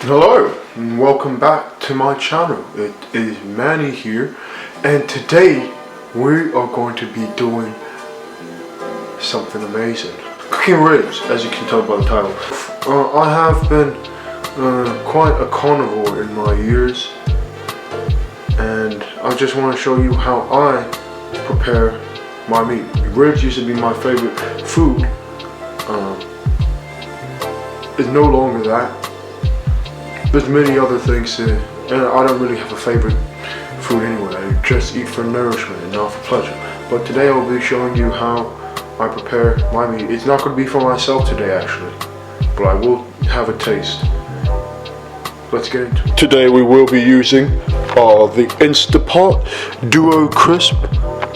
Hello and welcome back to my channel. It is Manny here, and today we are going to be doing something amazing. Cooking ribs, as you can tell by the title. I have been quite a carnivore in my years, and I just want to show you how I prepare my meat. Ribs used to be my favorite food. It's no longer that. There's many other things and I don't really have a favorite food anyway. I just eat for nourishment and not for pleasure. But today I'll be showing you how I prepare my meat. It's not going to be for myself today actually, but I will have a taste. Let's get into it. Today we will be using the InstaPot Duo Crisp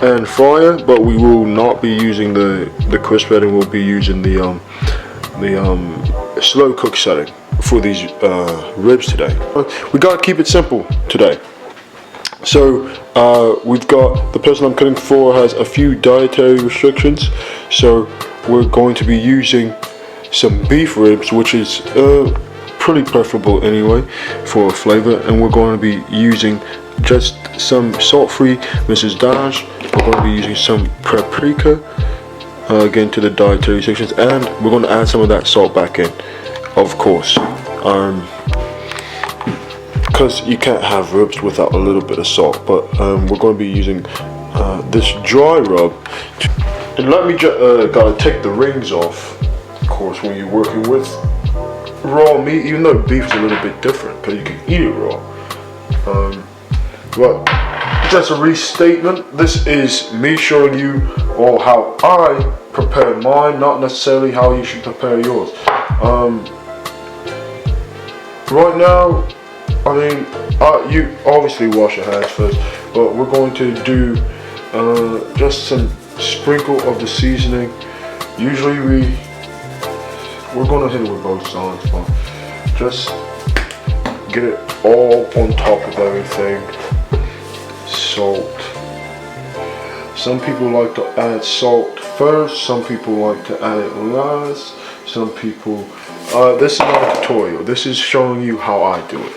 and Fryer, but we will not be using the crisp setting. We'll be using the slow cook setting for these ribs today. We gotta keep it simple today. So we've got, the person I'm cooking for has a few dietary restrictions, so we're going to be using some beef ribs, which is pretty preferable anyway for flavor, and we're going to be using just some salt-free Mrs. Dash. We're going to be using some paprika, again to the dietary restrictions, and we're going to add some of that salt back in, of course, because you can't have ribs without a little bit of salt. But we're going to be using this dry rub, and let me gotta take the rings off, of course, when you're working with raw meat, even though beef is a little bit different because you can eat it raw. But just a restatement, this is me showing you all how I prepare mine, not necessarily how you should prepare yours. Right now, I mean, you obviously wash your hands first, but we're going to do just some sprinkle of the seasoning. Usually we're going to hit it with both sides, but just get it all on top of everything. Salt. Some people like to add salt first, some people like to add it last, some people, this is not a tutorial, this is showing you how I do it.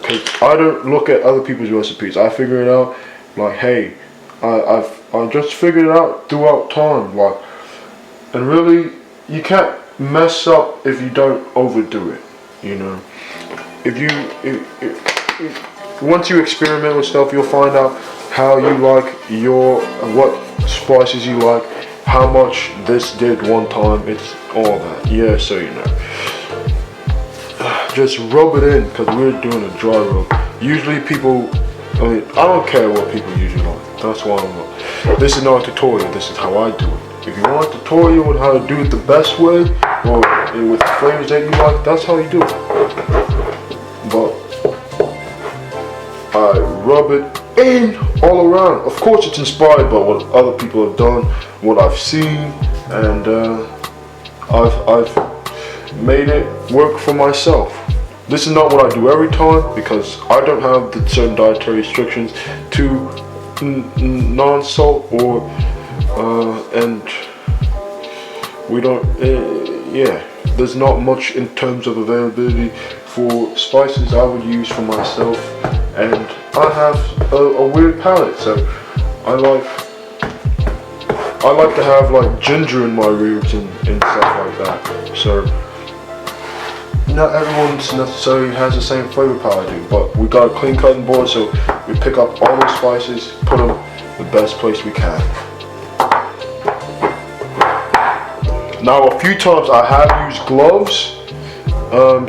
Because I don't look at other people's recipes, I figure it out, like, hey, I just figured it out throughout time, like, and really, you can't mess up if you don't overdo it, you know. Once you experiment with stuff, you'll find out how you like what spices you like, how much this did one time, it's all that. Yeah, so you know. Just rub it in, because we're doing a dry rub. Usually people, I don't care what people usually like. That's why I'm not. This is not a tutorial, this is how I do it. If you want a tutorial on how to do it the best way, or with the flavors that you like, that's how you do it. But I rub it in all around. Of course it's inspired by what other people have done, what I've seen, and I've made it work for myself. This is not what I do every time, because I don't have the certain dietary restrictions to non-salt or and we don't yeah, there's not much in terms of availability for spices I would use for myself, and I have a weird palate, so I like to have like ginger in my ribs and stuff like that. So not everyone necessarily has the same flavor palette I do, but we got a clean cutting board, so we pick up all the spices, put them the best place we can. Now a few times I have used gloves,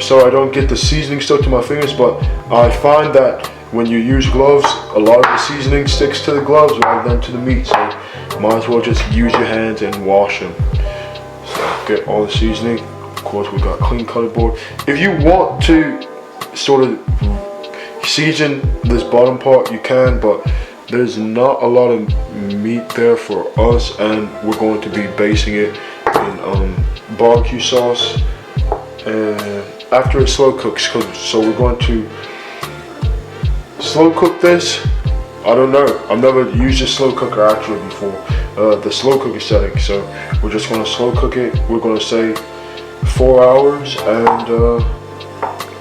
so I don't get the seasoning stuck to my fingers, but I find that when you use gloves, a lot of the seasoning sticks to the gloves rather than to the meat, so might as well just use your hands and wash them. So get all the seasoning. Of course, we got clean cutting board. If you want to sort of season this bottom part, you can, but there's not a lot of meat there for us, and we're going to be basing it in barbecue sauce after it slow cooks. So we're going to slow cook this. I don't know, I've never used a slow cooker actually before, the slow cooker setting, so we're just going to slow cook it. We're going to say 4 hours, and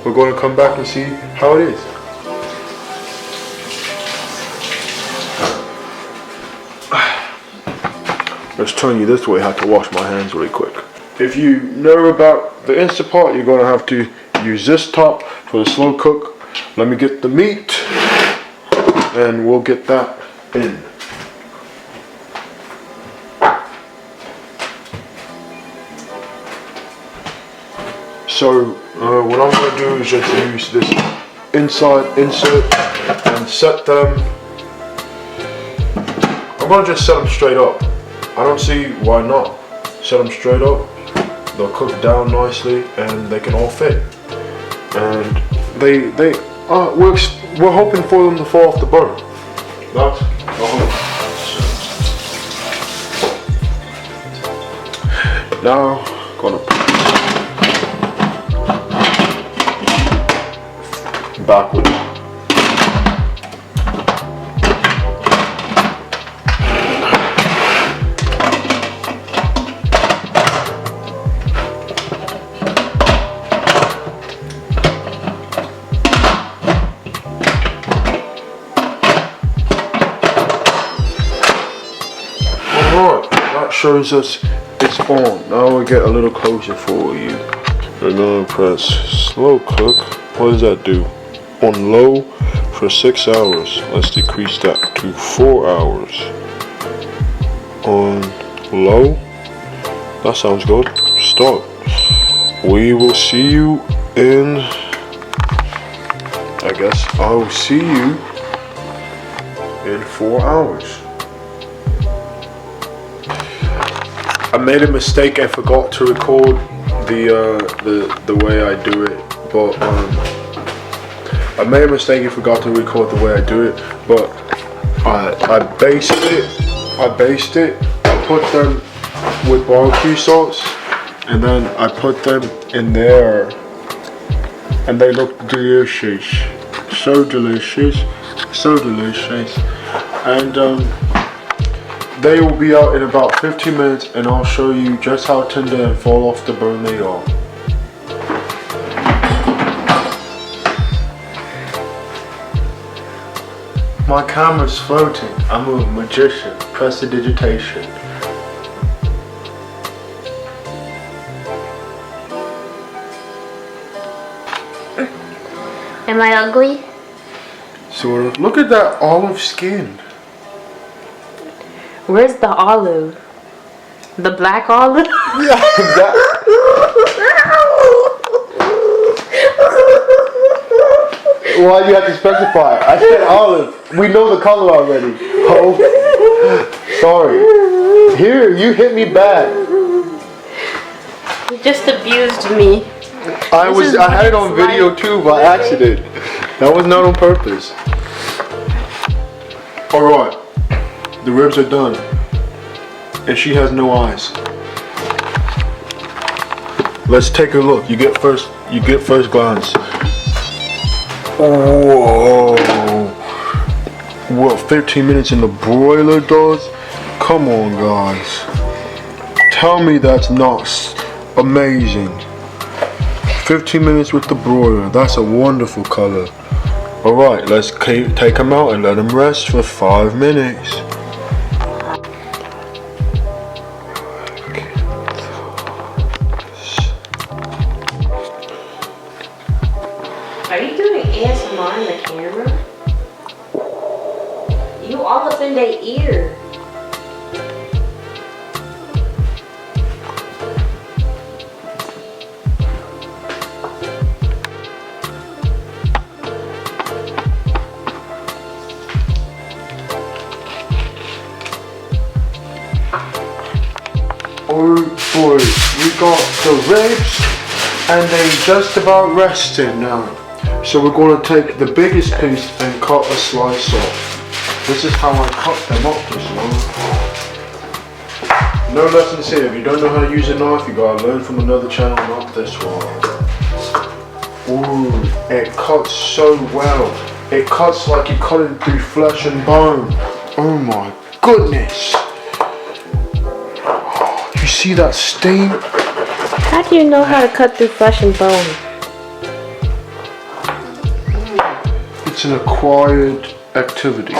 we're going to come back and see how it is. Let's turn you this way. I have to wash my hands really quick. If you know about the InstaPot, you're going to have to use this top for the slow cook. Let me get the meat and we'll get that in. So what I'm going to do is just use this inside insert and set them. I'm going to just set them straight up. I don't see why not. Set them straight up. They'll cook down nicely and they can all fit. And we're hoping for them to fall off the bone. That's the hope. Now, gonna put backwards. Shows us it's on. Now we get a little closer for you. We're gonna press slow cook. What does that do? On low for 6 hours. Let's decrease that to 4 hours. On low. That sounds good. Start. We will see you in. I guess I'll see you in 4 hours. I made a mistake and forgot to record the way I do it, but I made a mistake and forgot to record the way I do it, but I based it, I put them with barbecue sauce, and then I put them in there, and they look delicious, so delicious, and they will be out in about 15 minutes and I'll show you just how tender and fall off the bone they are. My camera's floating. I'm a magician. Prestidigitation. Am I ugly? Sort of. Look at that olive skin. Where's the olive? The black olive? Yeah, why do you have to specify? I said olive. We know the color already. Oh, sorry. Here, you hit me bad. You just abused me. I had it on video too by accident. That was not on purpose. Alright. The ribs are done. And she has no eyes. Let's take a look. You get first glance. Whoa. What, 15 minutes in the broiler does? Come on, guys. Tell me that's not amazing. 15 minutes with the broiler. That's a wonderful color. Alright, let's take them out and let them rest for 5 minutes. Are you doing ASMR in the camera? You all up in their ear. Oh boy, we got the ribs and they just about rested now. So we're going to take the biggest piece and cut a slice off. This is how I cut them up this long. No lessons here. If you don't know how to use a knife, you gotta learn from another channel, not this one. Ooh, it cuts so well. It cuts like you're cutting through flesh and bone. Oh my goodness. You see that steam? How do you know how to cut through flesh and bone? It's an acquired activity.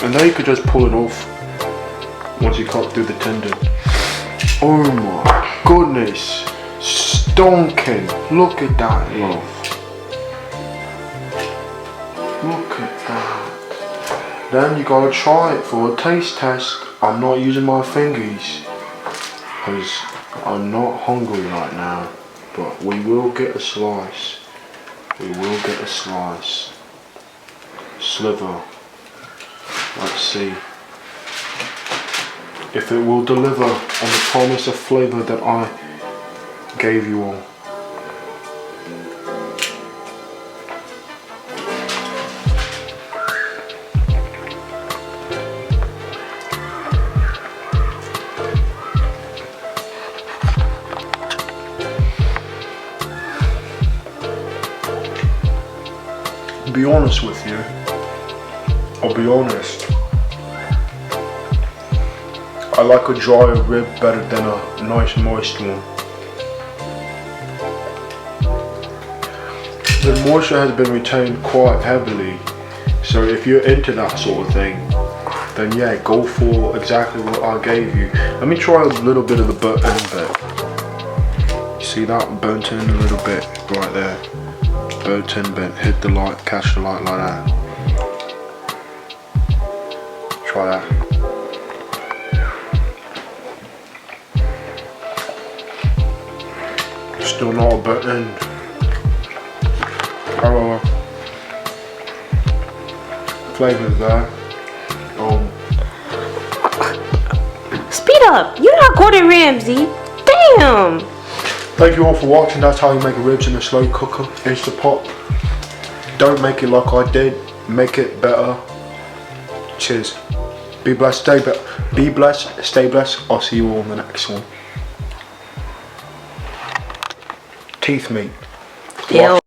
And now you could just pull it off once you cut through the tendon. Oh my goodness. Stonking. Look at that, love. Look at that. Then you gotta try it for a taste test. I'm not using my fingers because I'm not hungry right now. But we will get a slice. We will get a slice. Sliver. Let's see if it will deliver on the promise of flavour that I gave you all. Be honest with you. I'll be honest. I like a dry rib better than a nice moist one. The moisture has been retained quite heavily, so if you're into that sort of thing, then yeah, go for exactly what I gave you. Let me try a little bit of the burnt end bit. You see that burnt end a little bit right there? Burnt end bit, hit the light, catch the light like that. Try that. Still not a burnt end. However, flavour's there. Speed up! You're not Gordon Ramsay. Damn! Thank you all for watching. That's how you make ribs in a slow cooker. InstaPot. Don't make it like I did. Make it better. Cheers. Be blessed, stay blessed. I'll see you all in the next one. Teeth meat. Ew.